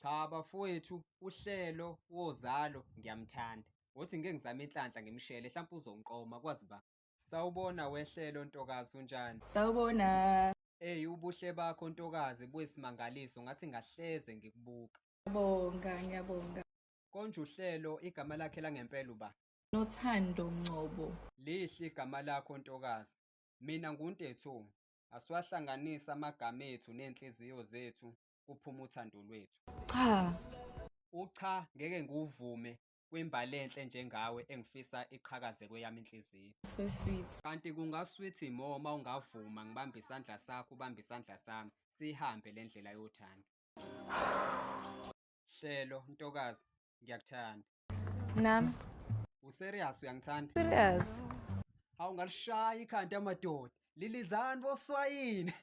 Cha bafowethu, uhlelo wozalo ngiyamthanda. Uthi ngeke ngizame inhlanhla ngimshele mhlawumbe uzongiqoma kwazi ba. Sawubona wehlelo ntokazi unjani? Sawubona. Ubuhle bakho ntokazi buyisimangaliso ngathi ngahleze ngikubuka. Ngiyabonga. Konje uhlelo igama lakhe langempela uba? Nothando Ngcobo. Lihle igama lakho ntokazi. Mina nguNtethu. Asiwahlanganisa amagama ethu nenhliziyo zethu kuphuma uthando lwethu. Cha. Ucha ngeke nguvume kwimbali enhle njengawe engifisa iqhakaze kweyami inhliziyo. So sweet. Kanti kungasweet uma ungavuma ngibambe isandla sakho ubambe isandla sami sihambe le ndlela yothando. Hlelo ntokazi ngiyakuthanda. Nami. Userious uyangithanda? Serious. Awungalishaya ikhanda amadoda. Lilizani boswayini.